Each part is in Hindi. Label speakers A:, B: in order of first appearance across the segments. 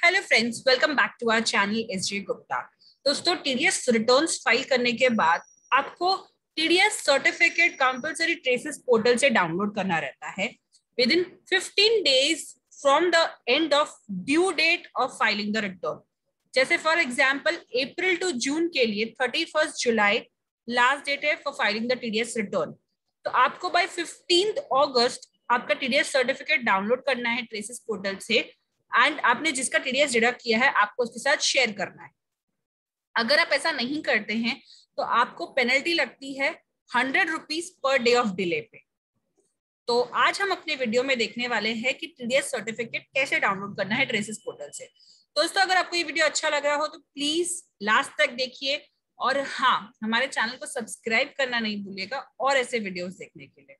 A: Hello friends, welcome back to our channel SJ Gupta. दोस्तों, टीडीएस रिटर्न्स फाइल करने के बाद आपको TDS certificate compulsory TRACES portal से डाउनलोड करना रहता है within 15 days from the end of due date of filing the return. जैसे for example April to June के लिए 31 जुलाई लास्ट डेट है for filing the TDS return. तो आपको बाय 15 अगस्त आपका टीडीएस सर्टिफिकेट डाउनलोड करना है ट्रेसेस पोर्टल से एंड आपने जिसका टीडीएस डिडक्ट किया है आपको उसके साथ शेयर करना है। अगर आप ऐसा नहीं करते हैं तो आपको पेनल्टी लगती है 100 rupees per day of delay पे। तो आज हम अपने वीडियो में देखने वाले हैं कि टीडीएस सर्टिफिकेट कैसे डाउनलोड करना है ट्रेसेस पोर्टल से। दोस्तों, अगर आपको ये वीडियो अच्छा लग रहा हो तो प्लीज लास्ट तक देखिए और हाँ, हमारे चैनल को सब्सक्राइब करना नहीं भूलिएगा और ऐसे वीडियोस देखने के लिए।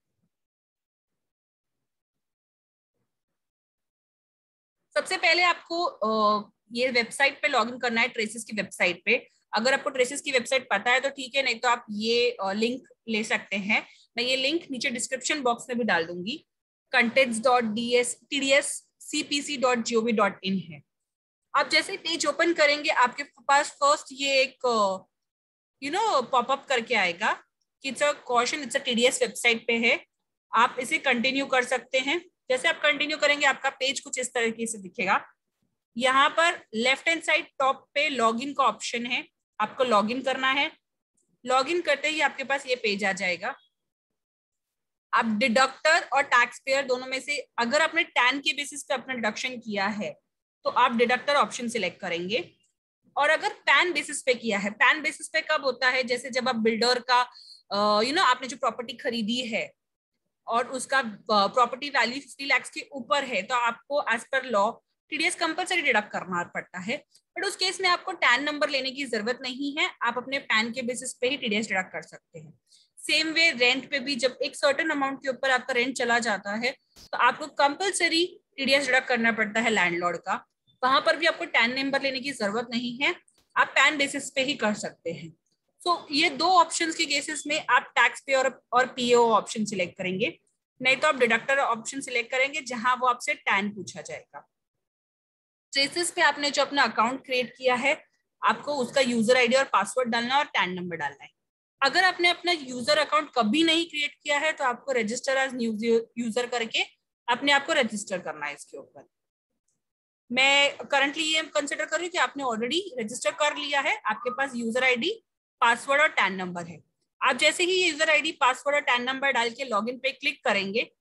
A: सबसे पहले आपको ये वेबसाइट पे लॉगिन करना है, ट्रेसेस की वेबसाइट पे। अगर आपको ट्रेसेस की वेबसाइट पता है तो ठीक है, नहीं तो आप ये लिंक ले सकते हैं। मैं ये लिंक नीचे डिस्क्रिप्शन बॉक्स में भी डाल दूंगी। contents.tdscpc.gov.in है। आप जैसे पेज ओपन करेंगे आपके पास फर्स्ट ये एक पॉपअप करके आएगा कि it's a caution, it's a TDS website पे है। आप इसे कंटिन्यू कर सकते हैं। जैसे आप कंटिन्यू करेंगे आपका पेज कुछ इस तरीके से दिखेगा। यहाँ पर लेफ्ट हैंड साइड टॉप पे लॉगिन का ऑप्शन है, आपको लॉगिन करना है। लॉगिन करते ही आपके पास ये पेज आ जाएगा। आप डिडक्टर और टैक्स पेयर दोनों में से अगर आपने टैन के बेसिस पे अपना डिडक्शन किया है तो आप डिडक्टर ऑप्शन सिलेक्ट करेंगे। और अगर पैन बेसिस पे किया है, पैन बेसिस पे कब होता है, जैसे जब आप बिल्डर का आपने जो प्रॉपर्टी खरीदी है और उसका प्रॉपर्टी वैल्यू 50 लाख के ऊपर है तो आपको as per law TDS compulsory deduct करना पड़ता है। बट उस केस में आपको टैन नंबर लेने की जरूरत नहीं है, आप अपने पैन के बेसिस पे ही टीडीएस डिडक्ट कर सकते हैं। सेम वे रेंट पे भी जब एक सर्टेन अमाउंट के ऊपर आपका रेंट चला जाता है तो आपको कंपलसरी टीडीएस डिडक्ट करना पड़ता है लैंडलॉर्ड का। वहां पर भी आपको टैन नंबर लेने की जरूरत नहीं है, आप पैन बेसिस पे ही कर सकते हैं। तो ये दो ऑप्शंस के केसेस में आप टैक्स पे और पीओ ऑप्शन सिलेक्ट करेंगे, नहीं तो आप डिडक्टर ऑप्शन सिलेक्ट करेंगे जहां वो आपसे टैन पूछा जाएगा। ट्रेसेस पे आपने जो अपना अकाउंट क्रिएट किया है आपको उसका यूजर आईडी और पासवर्ड डालना है और टैन नंबर डालना है। अगर आपने अपना यूजर अकाउंट कभी नहीं क्रिएट किया है तो आपको रजिस्टर एज यूजर करके अपने आप को रजिस्टर करना है इसके ऊपर। मैं करंटली ये कंसिडर कर रही हूँ कि आपने ऑलरेडी रजिस्टर कर लिया है, आपके पास यूजर आईडी, पासवर्ड और टैन नंबर है। आप जैसे ही यूजर आईडी, पासवर्ड और टैन नंबर डाल के लॉगिन पे क्लिक करेंगे,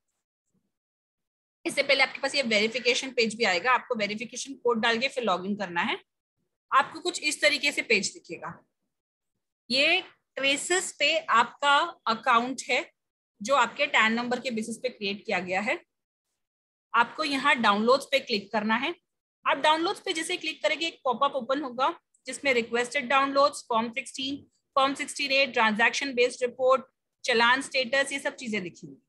A: इससे पहले आपके पास ये वेरिफिकेशन पेज भी आएगा, आपको वेरिफिकेशन कोड डाल के फिर लॉगिन करना है। आपको कुछ इस तरीके से पेज दिखेगा। ये ट्रेसेस पे आपका अकाउंट है जो आपके टैन नंबर के बेसिस पे क्रिएट किया गया है। आपको यहाँ डाउनलोड्स पे क्लिक करना है। आप डाउनलोड्स पे जैसे क्लिक करेंगे एक पॉपअप ओपन होगा जिसमें requested downloads, form 16, form 16A, transaction based report, challan status, ये सब चीजें दिखेंगी।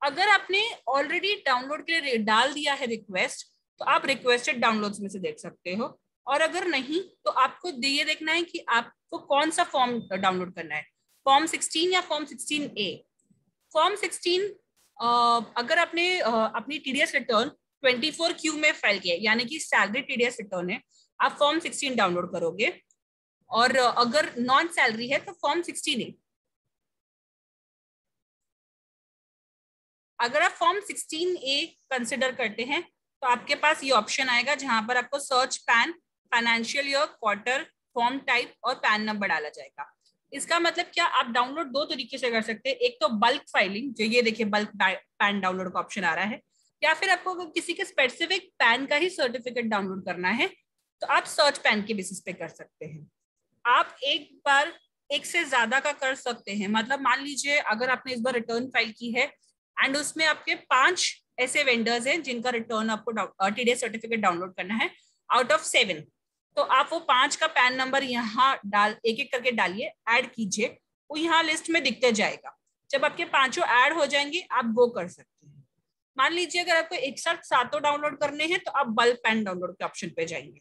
A: अगर आपने ऑलरेडी डाउनलोड के लिए डाल दिया है रिक्वेस्ट तो आप रिक्वेस्टेड डाउनलोड्स में से देख सकते हो, और अगर नहीं तो आपको ये देखना है कि आपको कौन सा फॉर्म डाउनलोड करना है, फॉर्म 16 या फॉर्म 16A। फॉर्म 16 अगर आपने अपनी टीडीएस रिटर्न 24Q में फाइल किया यानी कि सैलरी टीडीएस रिटर्न है, आप फॉर्म 16 डाउनलोड करोगे। और अगर नॉन सैलरी है तो फॉर्म 16A। अगर आप फॉर्म 16A कंसिडर करते हैं तो आपके पास ये ऑप्शन आएगा जहां पर आपको search pan, financial year, quarter, form type और पैन नंबर डाला जाएगा। इसका मतलब क्या, आप डाउनलोड दो तरीके से कर सकते हैं। एक तो बल्क फाइलिंग, जो ये देखिए बल्क पैन डाउनलोड का ऑप्शन आ रहा है, या फिर आपको किसी के स्पेसिफिक पैन का ही सर्टिफिकेट डाउनलोड करना है तो आप सर्च पैन के बेसिस पे कर सकते हैं। आप एक बार एक से ज्यादा का कर सकते हैं। मतलब मान लीजिए अगर आपने इस बार रिटर्न फाइल की है एंड उसमें आपके 5 ऐसे वेंडर्स हैं जिनका रिटर्न आपको टीडीएस सर्टिफिकेट डाउनलोड करना है आउट ऑफ 7, तो आप वो 5 का पैन नंबर यहाँ डाल एक एक करके डालिए, ऐड कीजिए, वो यहाँ लिस्ट में दिखते जाएगा। जब आपके 5 ऐड हो जाएंगे आप वो कर सकते हैं। मान लीजिए अगर आपको एक साथ 7 डाउनलोड करने हैं तो आप बल्क पैन डाउनलोड के ऑप्शन पे जाएंगे।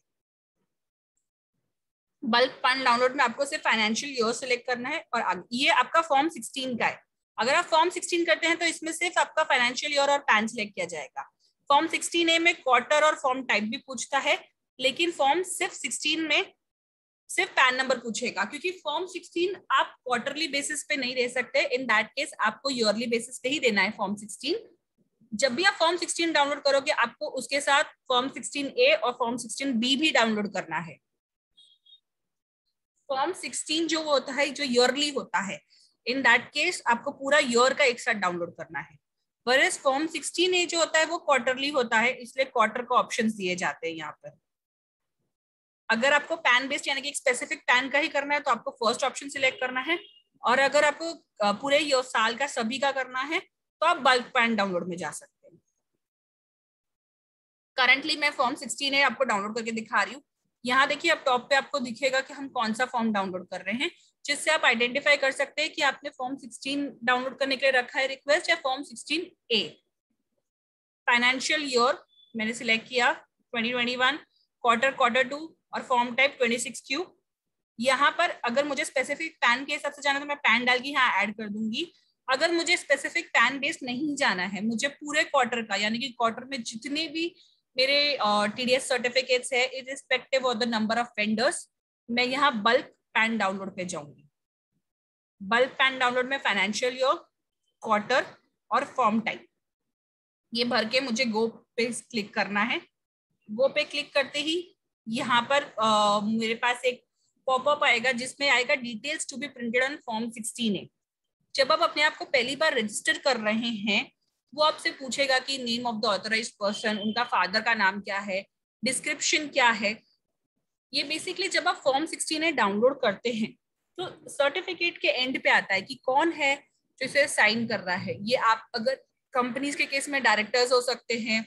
A: बल्क पैन डाउनलोड में आपको सिर्फ फाइनेंशियल ईयर सिलेक्ट करना है और ये आपका फॉर्म 16 का है। अगर आप फॉर्म 16 करते हैं तो इसमें सिर्फ आपका फाइनेंशियल ईयर और पैन सिलेक्ट किया जाएगा। फॉर्म 16A में क्वार्टर और फॉर्म टाइप भी पूछता है, लेकिन फॉर्म सिर्फ 16 में सिर्फ पैन नंबर पूछेगा, क्योंकि फॉर्म 16 आप क्वार्टरली बेसिस पे नहीं दे सकते। इन दैट केस आपको ईयरली बेसिस पे ही देना है फॉर्म 16। जब भी आप फॉर्म 16 डाउनलोड करोगे, आपको उसके साथ फॉर्म 16A और फॉर्म 16B भी डाउनलोड करना है। फॉर्म 16 जो होता है, जो ईयरली होता है, इन दैट केस आपको पूरा ईयर का एक साथ डाउनलोड करना है। वरस फॉर्म 16A जो होता है वो क्वार्टरली होता है, इसलिए क्वार्टर को ऑप्शंस दिए जाते हैं यहाँ पर। अगर आपको पैन बेस्ड यानी कि एक स्पेसिफिक पैन का ही करना है तो आपको फर्स्ट ऑप्शन सिलेक्ट करना है, और अगर आपको पूरे साल का सभी का करना है तो आप बल्क पैन डाउनलोड में जा सकते हैं। करंटली मैं फॉर्म 16A आपको डाउनलोड करके दिखा रही हूँ। यहाँ देखिए, अब टॉप पे आपको दिखेगा कि हम कौन सा फॉर्म डाउनलोड कर रहे हैं, जिससे आप आइडेंटिफाई कर सकते हैं कि आपने फॉर्म 16 डाउनलोड करने के लिए रखा है रिक्वेस्ट, या फॉर्म 16A। फाइनेंशियल ईयर मैंने सिलेक्ट किया 2021, क्वार्टर 2 और फॉर्म टाइप 26Q। यहाँ पर अगर मुझे स्पेसिफिक पैन के हिसाब से जाना तो मैं पैन डाल के यहाँ ऐड कर दूंगी। अगर मुझे स्पेसिफिक पैन बेस्ड नहीं जाना है, मुझे पूरे क्वार्टर का, यानी कि क्वार्टर में जितने भी मेरे TDS सर्टिफिकेट्स है irrespective of the number of vendors, मैं यहाँ बल्क पैन डाउनलोड पे जाऊंगी। बल्क पैन डाउनलोड में फाइनेंशियल ईयर, क्वार्टर और फॉर्म टाइप ये भर के मुझे गो पे क्लिक करना है। गो पे क्लिक करते ही यहाँ पर मेरे पास एक पॉपअप आएगा जिसमें आएगा details to be printed on form 16A। जब आप अपने आप को पहली बार रजिस्टर कर रहे हैं, वो आपसे पूछेगा कि name of the authorised person, उनका फादर का नाम क्या है, डिस्क्रिप्शन क्या है। ये बेसिकली जब आप फॉर्म 16A डाउनलोड करते हैं तो सर्टिफिकेट के एंड पे आता है कि कौन है जो इसे साइन कर रहा है। ये आप अगर कंपनीज के केस में डायरेक्टर्स हो सकते हैं,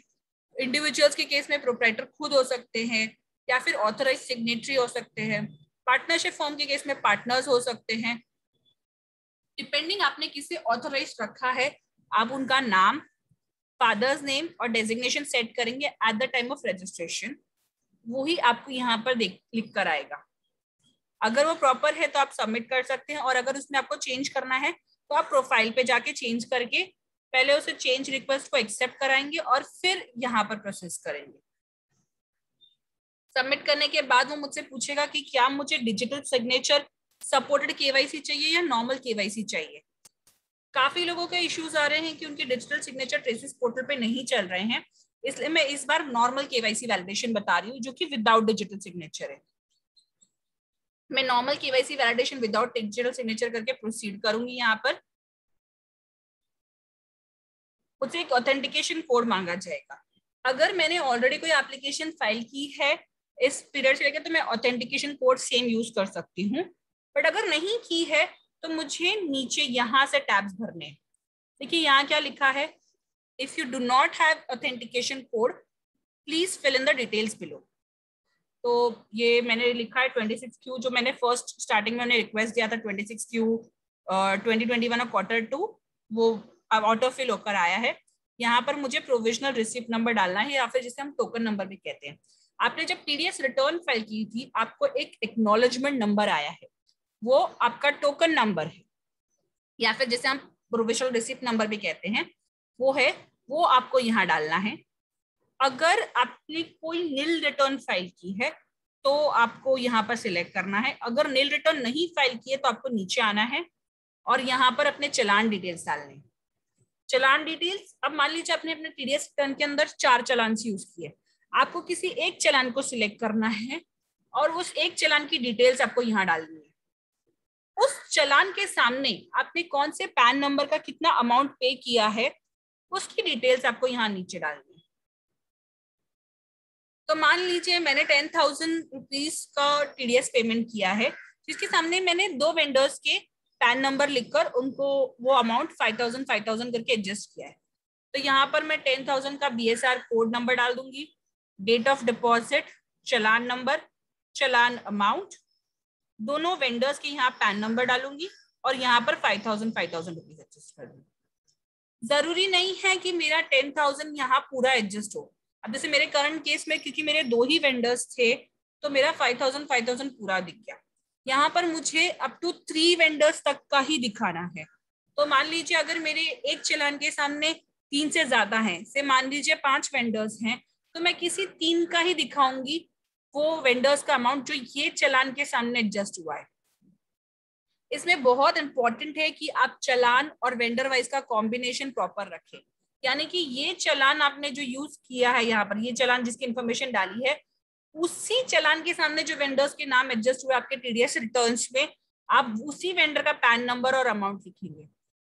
A: इंडिविजुअल्स के केस में प्रोप्राइटर खुद हो सकते हैं, या फिर ऑथराइज सिग्नेटरी हो सकते हैं, पार्टनरशिप फॉर्म के केस में पार्टनर्स हो सकते हैं। डिपेंडिंग आपने किसे ऑथराइज रखा है, आप उनका नाम, फादर्स नेम और डेजिग्नेशन सेट करेंगे at the time of registration, वही आपको यहाँ पर लिख कर आएगा। अगर वो प्रॉपर है तो आप सबमिट कर सकते हैं, और अगर उसमें आपको चेंज करना है तो आप प्रोफाइल पे जाके चेंज करके पहले उसे चेंज रिक्वेस्ट को एक्सेप्ट कराएंगे और फिर यहाँ पर प्रोसेस करेंगे। सबमिट करने के बाद वो मुझसे पूछेगा कि क्या मुझे डिजिटल सिग्नेचर सपोर्टेड KYC चाहिए या नॉर्मल KYC चाहिए। काफी लोगों के इश्यूज आ रहे हैं कि उनके डिजिटल सिग्नेचर ट्रेसिस पोर्टल पे नहीं चल रहे हैं, इसलिए मैं इस बार नॉर्मल KYC वैलिडेशन बता रही हूँ जो कि विदाउट डिजिटल सिग्नेचर है। मैं normal KYC validation without digital signature करके प्रोसीड करूंगी। यहाँ पर मुझसे एक ऑथेंटिकेशन कोड मांगा जाएगा। अगर मैंने ऑलरेडी कोई एप्लीकेशन फाइल की है इस पीरियड से लेकर तो मैं ऑथेंटिकेशन कोड सेम यूज कर सकती हूँ, बट अगर नहीं की है तो मुझे नीचे यहाँ से टैब्स भरने हैं। देखिए यहाँ क्या लिखा है, if you do not have authentication code please fill in the details below. तो ये मैंने लिखा है 26Q, जो मैंने फर्स्ट स्टार्टिंग में रिक्वेस्ट दिया था 26Q 2021 और Q2, वो अब ऑटो फिल होकर आया है। यहाँ पर मुझे प्रोविजनल रिसिप्ट नंबर डालना है, या फिर जिसे हम टोकन नंबर भी कहते हैं। आपने जब TDS रिटर्न फाइल की थी आपको एक एक्नॉलेजमेंट नंबर आया है, वो आपका टोकन नंबर है, या फिर जिसे हम प्रोविजनल रिसिप्ट नंबर भी कहते हैं वो है, वो आपको यहाँ डालना है। अगर आपने कोई नील रिटर्न फाइल की है तो आपको यहाँ पर सिलेक्ट करना है। अगर नील रिटर्न नहीं फाइल की है तो आपको नीचे आना है और यहाँ पर अपने चलान डिटेल्स डालने। चलान डिटेल्स, अब मान लीजिए आपने अपने TDS रिटर्न के अंदर 4 चलान यूज किए, आपको किसी एक चलान को सिलेक्ट करना है और उस एक चलान की डिटेल्स आपको यहाँ डालनी है। उस चलान के सामने आपने कौन से पैन नंबर का कितना अमाउंट पे किया है उसकी डिटेल्स आपको यहाँ नीचे डालनी है। तो मान लीजिए मैंने 10,000 रुपीज का TDS पेमेंट किया है, जिसके सामने मैंने 2 वेंडर्स के पैन नंबर लिखकर उनको वो अमाउंट 5,000 करके एडजस्ट किया है। तो यहाँ पर मैं 10,000 का BSR कोड नंबर डाल दूंगी, date of deposit, challan number, challan amount, दोनों वेंडर्स के यहाँ पैन नंबर डालूंगी और यहाँ पर 5,000 रुपीज एडजस्ट कर दूंगी। जरूरी नहीं है कि मेरा 10,000 यहाँ पूरा एडजस्ट हो। अब जैसे मेरे करंट केस में क्योंकि मेरे 2 ही वेंडर्स थे तो मेरा 5,000 पूरा दिख गया। यहाँ पर मुझे अप टू 3 वेंडर्स तक का ही दिखाना है। तो मान लीजिए अगर मेरे एक चलान के सामने 3 से ज्यादा हैं, से मान लीजिए 5 वेंडर्स हैं, तो मैं किसी 3 का ही दिखाऊंगी वो वेंडर्स का अमाउंट जो ये चालान के सामने एडजस्ट हुआ है। इसमें बहुत इंपॉर्टेंट है कि आप चालान और वेंडर वाइज का कॉम्बिनेशन प्रॉपर रखें। यानी कि ये चालान आपने जो यूज किया है यहाँ पर, ये चालान जिसकी इंफॉर्मेशन डाली है, उसी चालान के सामने जो वेंडर्स के नाम एडजस्ट हुए आपके टीडीएस रिटर्न्स में, आप उसी वेंडर का पैन नंबर और अमाउंट लिखेंगे।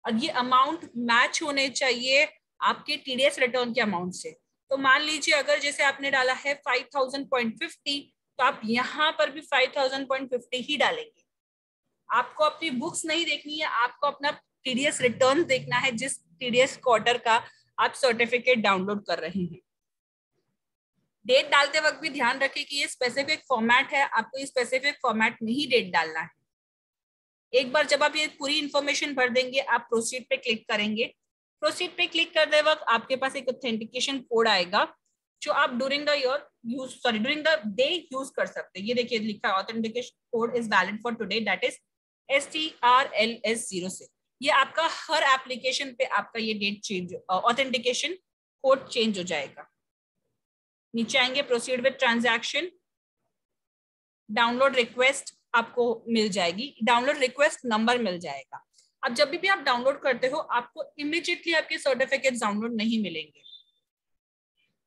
A: और ये अमाउंट मैच होने चाहिए आपके टीडीएस रिटर्न के अमाउंट से। तो मान लीजिए अगर जैसे आपने डाला है 5000.50, तो आप यहाँ पर भी 5000.50 ही डालेंगे। आपको अपनी बुक्स नहीं देखनी है, आपको अपना टीडीएस रिटर्न देखना है जिस टीडीएस क्वार्टर का आप सर्टिफिकेट डाउनलोड कर रहे हैं। डेट डालते वक्त भी ध्यान रखें कि ये स्पेसिफिक फॉर्मेट है, आपको ये स्पेसिफिक फॉर्मेट में ही डेट डालना है। एक बार जब आप ये पूरी इंफॉर्मेशन भर देंगे, आप प्रोसीड पे क्लिक करेंगे। प्रोसीड पे क्लिक करते वक्त आपके पास एक ऑथेंटिकेशन कोड आएगा जो आप ड्यूरिंग द डे यूज कर सकते हैं। ये देखिए लिखा है authentication code is valid for today, that is STRLS0 से। ये आपका हर एप्लीकेशन पे आपका ये date change, authentication code change हो जाएगा। नीचे आएंगे proceed with transaction, download request आपको मिल जाएगी, डाउनलोड रिक्वेस्ट नंबर मिल जाएगा। अब जब भी आप डाउनलोड करते हो आपको इमीडिएटली आपके सर्टिफिकेट डाउनलोड नहीं मिलेंगे,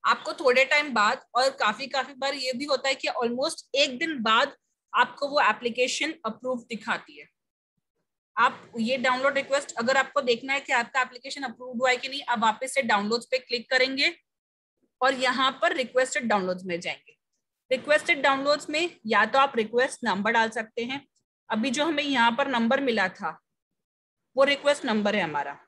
A: आपको थोड़े टाइम बाद, और काफी बार ये भी होता है कि ऑलमोस्ट एक दिन बाद आपको वो एप्लीकेशन अप्रूव दिखाती है। आप ये डाउनलोड रिक्वेस्ट अगर आपको देखना है कि आपका एप्लीकेशन अप्रूव हुआ है कि नहीं, आप वापस से डाउनलोड्स पे क्लिक करेंगे और यहाँ पर रिक्वेस्टेड डाउनलोड्स में जाएंगे। रिक्वेस्टेड डाउनलोड्स में या तो आप रिक्वेस्ट नंबर डाल सकते हैं, अभी जो हमें यहाँ पर नंबर मिला था वो रिक्वेस्ट नंबर है हमारा,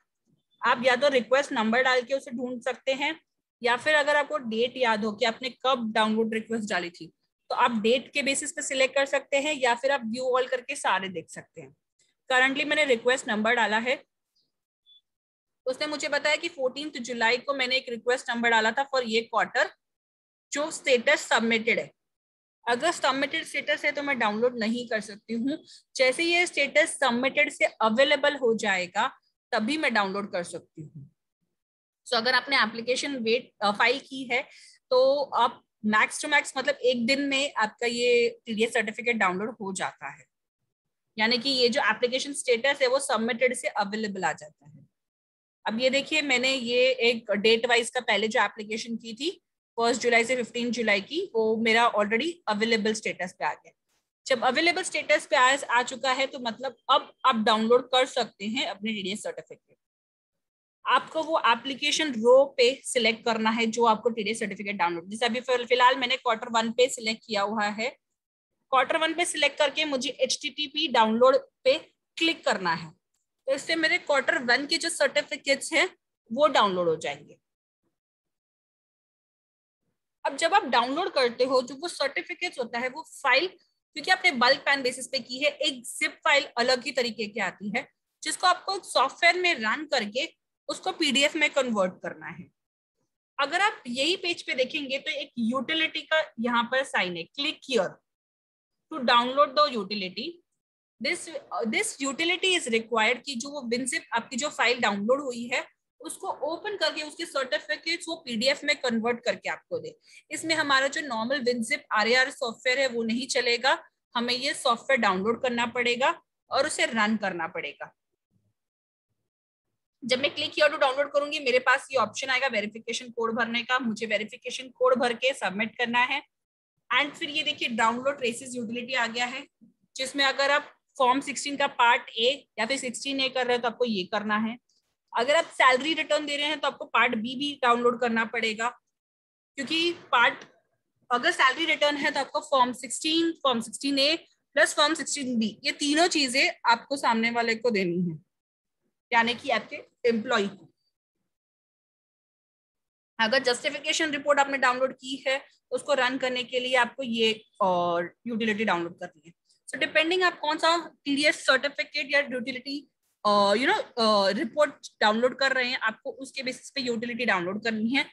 A: आप या तो रिक्वेस्ट नंबर डाल के उसे ढूंढ सकते हैं, या फिर अगर आपको डेट याद हो कि आपने कब डाउनलोड रिक्वेस्ट डाली थी तो आप डेट के बेसिस पे सिलेक्ट कर सकते हैं, या फिर आप व्यू ऑल करके सारे देख सकते हैं। करंटली मैंने रिक्वेस्ट नंबर डाला है, उसने मुझे बताया कि 14 जुलाई को मैंने एक रिक्वेस्ट नंबर डाला था फॉर ये क्वार्टर जो स्टेटस सबमिटेड है। अगर सबमिटेड स्टेटस है तो मैं डाउनलोड नहीं कर सकती हूँ, जैसे ये स्टेटस सबमिटेड से अवेलेबल हो जाएगा तभी मैं डाउनलोड कर सकती हूँ। सो अगर आपने एप्लीकेशन फाइल की है तो आप मैक्स टू मैक्स मतलब एक दिन में आपका ये टीडीएस सर्टिफिकेट डाउनलोड हो जाता है, यानी कि ये जो एप्लीकेशन स्टेटस है वो सबमिटेड से अवेलेबल आ जाता है। अब ये देखिए मैंने ये एक डेट वाइज का पहले जो एप्लीकेशन की थी 1 जुलाई से 15 जुलाई की, वो मेरा ऑलरेडी अवेलेबल स्टेटस पे आ गया। जब अवेलेबल स्टेटस पे आ चुका है तो मतलब अब आप डाउनलोड कर सकते हैं अपने टीडीएस सर्टिफिकेट। आपको वो एप्लीकेशन रो पे सिलेक्ट करना है जो आपको टीडीएस सर्टिफिकेट डाउनलोड, जैसे अभी फिलहाल मैंने क्वार्टर 1 पे सिलेक्ट किया हुआ है। क्वार्टर 1 पे सिलेक्ट करके मुझे HTTP डाउनलोड पे क्लिक करना है, तो इससे मेरे क्वार्टर 1 के जो सर्टिफिकेट्स हैं वो डाउनलोड हो जाएंगे। अब जब आप डाउनलोड करते हो जो वो सर्टिफिकेट्स होता है वो फाइल, क्योंकि आपने बल्क पैन बेसिस पे की है, एक जिप फाइल अलग ही तरीके की आती है जिसको आपको सॉफ्टवेयर में रन करके उसको PDF में कन्वर्ट करना है। अगर आप यही पेज पे देखेंगे तो एक यूटिलिटी का यहाँ पर साइन है, click here to download the utility. This utility is required कि जो वो विनजिप आपकी जो फाइल डाउनलोड हुई है उसको ओपन करके उसके सर्टिफिकेट्स वो PDF में कन्वर्ट करके आपको दे। इसमें हमारा जो नॉर्मल विनजिप RAR सॉफ्टवेयर है वो नहीं चलेगा, हमें ये सॉफ्टवेयर डाउनलोड करना पड़ेगा और उसे रन करना पड़ेगा। जब मैं क्लिक हियर टू डाउनलोड करूंगी मेरे पास ये ऑप्शन आएगा वेरिफिकेशन कोड भरने का, मुझे वेरिफिकेशन कोड भर के सबमिट करना है। एंड फिर ये देखिए डाउनलोड ट्रेसेस यूटिलिटी आ गया है, जिसमें अगर आप फॉर्म 16 का पार्ट A या फिर 16A कर रहे हो तो आपको ये करना है। अगर आप सैलरी रिटर्न दे रहे हैं तो आपको पार्ट B भी डाउनलोड करना पड़ेगा, क्योंकि पार्ट अगर सैलरी रिटर्न है तो आपको form 16A plus form 16B ये तीनों चीजें आपको सामने वाले को देनी है, यानी कि आपके एम्प्लॉय को। अगर जस्टिफिकेशन रिपोर्ट आपने डाउनलोड की है तो उसको रन करने के लिए आपको ये और यूटिलिटी डाउनलोड करनी है। सो डिपेंडिंग आप कौन सा टीडीएस सर्टिफिकेट या यूटिलिटी रिपोर्ट डाउनलोड कर रहे हैं, आपको उसके बेसिस पे यूटिलिटी डाउनलोड करनी है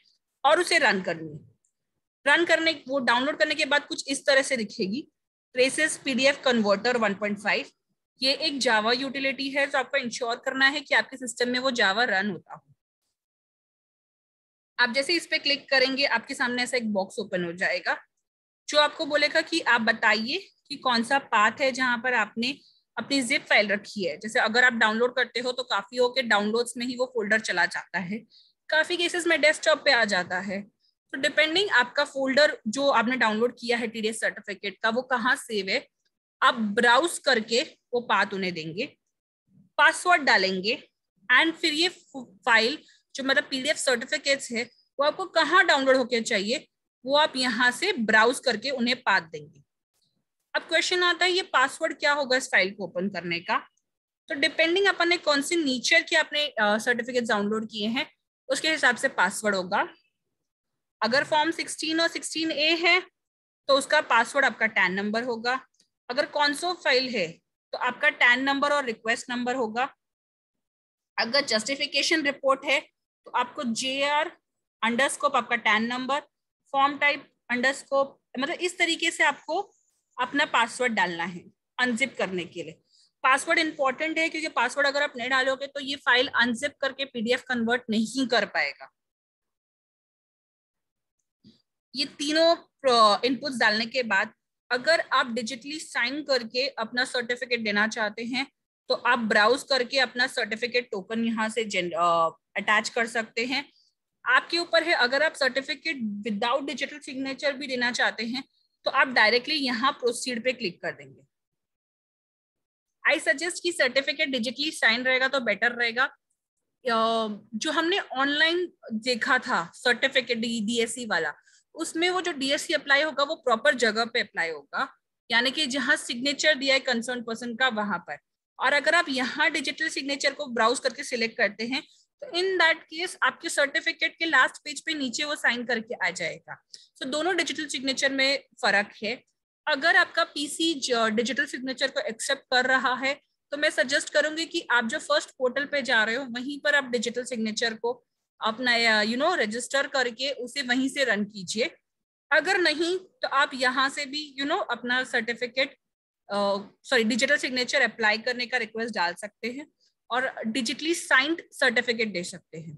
A: और उसे रन करनी है। वो डाउनलोड करने के बाद कुछ इस तरह से दिखेगी, ट्रेसेस PDF कन्वर्टर 1.5। ये एक जावा यूटिलिटी है, तो आपको इंश्योर करना है कि आपके सिस्टम में वो जावा रन होता हो। आप जैसे इस पे क्लिक करेंगे आपके सामने ऐसा एक बॉक्स ओपन हो जाएगा जो आपको बोलेगा कि आप बताइए कि कौन सा पाथ है जहां पर आपने अपनी जिप फाइल रखी है। जैसे अगर आप डाउनलोड करते हो तो काफी हो के डाउनलोड्स में ही वो फोल्डर चला जाता है, काफी केसेस में डेस्कटॉप पे आ जाता है। तो डिपेंडिंग आपका फोल्डर जो आपने डाउनलोड किया है टीडीएस सर्टिफिकेट का वो कहाँ सेव है, आप ब्राउज करके वो पाथ उन्हें देंगे, पासवर्ड डालेंगे एंड फिर ये फाइल जो मतलब पीडीएफ सर्टिफिकेट्स है वो आपको कहाँ डाउनलोड होके चाहिए वो आप यहाँ से ब्राउज करके उन्हें पाथ देंगे। अब क्वेश्चन आता है ये पासवर्ड क्या होगा इस फाइल को ओपन करने का। तो डिपेंडिंग अपन ने कौन से नेचर के अपने सर्टिफिकेट डाउनलोड किए हैं उसके हिसाब से पासवर्ड होगा। अगर फॉर्म 16 और 16A है तो उसका पासवर्ड आपका टैन नंबर होगा। अगर कॉन्सो फाइल है तो आपका टैन नंबर और रिक्वेस्ट नंबर होगा। अगर जस्टिफिकेशन रिपोर्ट है तो आपको JR अंडरस्कोप आपका टैन नंबर, फॉर्म टाइप अंडरस्कोप, मतलब इस तरीके से आपको अपना पासवर्ड डालना है अनजिप करने के लिए। पासवर्ड इंपॉर्टेंट है क्योंकि पासवर्ड अगर आप नहीं डालोगे तो ये फाइल अनजिप करके PDF कन्वर्ट नहीं कर पाएगा। ये तीनों इनपुट्स डालने के बाद अगर आप डिजिटली साइन करके अपना सर्टिफिकेट देना चाहते हैं तो आप ब्राउज करके अपना सर्टिफिकेट टोकन यहाँ से अटैच कर सकते हैं। आपके ऊपर है, अगर आप सर्टिफिकेट विदाउट डिजिटल सिग्नेचर भी देना चाहते हैं तो आप डायरेक्टली यहाँ प्रोसीड पे क्लिक कर देंगे। आई सजेस्ट कि सर्टिफिकेट डिजिटली साइन रहेगा तो बेटर रहेगा। जो हमने ऑनलाइन देखा था सर्टिफिकेट DSC वाला, उसमें वो जो DSC अप्लाई होगा वो प्रॉपर जगह पे अप्लाई होगा, यानी कि जहां सिग्नेचर दिया है कंसर्न पर्सन का वहां पर। और अगर आप यहाँ डिजिटल सिग्नेचर को ब्राउज करके सिलेक्ट करते हैं तो इन दैट केस आपके सर्टिफिकेट के लास्ट पेज पे नीचे वो साइन करके आ जाएगा। तो दोनों डिजिटल सिग्नेचर में फर्क है। अगर आपका PC डिजिटल सिग्नेचर को एक्सेप्ट कर रहा है तो मैं सजेस्ट करूंगी कि आप जो फर्स्ट पोर्टल पे जा रहे हो वहीं पर आप डिजिटल सिग्नेचर को अपना रजिस्टर करके उसे वहीं से रन कीजिए। अगर नहीं तो आप यहाँ से भी अपना सर्टिफिकेट डिजिटल सिग्नेचर अप्लाई करने का रिक्वेस्ट डाल सकते हैं और डिजिटली साइंड सर्टिफिकेट दे सकते हैं।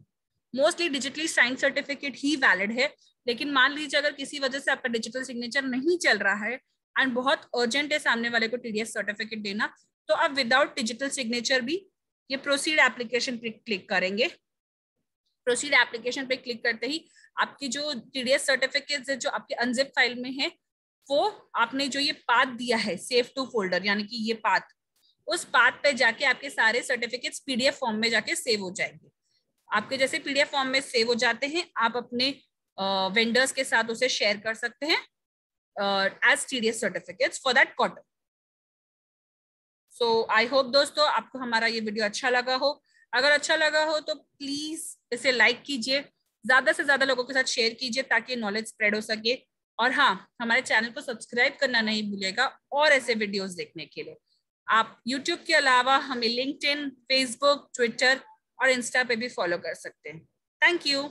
A: मोस्टली डिजिटली साइंड सर्टिफिकेट ही वैलिड है, लेकिन मान लीजिए अगर किसी वजह से आपका डिजिटल सिग्नेचर नहीं चल रहा है एंड बहुत अर्जेंट है सामने वाले को TDS सर्टिफिकेट देना, तो आप विदाउट डिजिटल सिग्नेचर भी ये प्रोसीड एप्लीकेशन पे क्लिक करेंगे। प्रोसीड एप्लीकेशन पे क्लिक करते ही आपकी जो TDS सर्टिफिकेट्स है जो आपके अनजिप फाइल में है वो आपने जो ये पाथ दिया है सेव टू फोल्डर, यानी कि ये पाथ, उस पाथ पे जाके आपके सारे सर्टिफिकेट्स PDF फॉर्म में जाके सेव हो जाएंगे। आपके जैसे PDF फॉर्म में सेव हो जाते हैं आप अपने वेंडर्स के साथ उसे शेयर कर सकते हैं as TDS certificates for that quarter. So I hope दोस्तों आपको हमारा ये वीडियो अच्छा लगा हो। अगर अच्छा लगा हो तो प्लीज इसे लाइक कीजिए, ज्यादा से ज्यादा लोगों के साथ शेयर कीजिए ताकि नॉलेज स्प्रेड हो सके। और हाँ, हमारे चैनल को सब्सक्राइब करना नहीं भूलिएगा और ऐसे वीडियोस देखने के लिए। आप YouTube के अलावा हमें LinkedIn, Facebook, Twitter और Insta पे भी फॉलो कर सकते हैं। Thank you.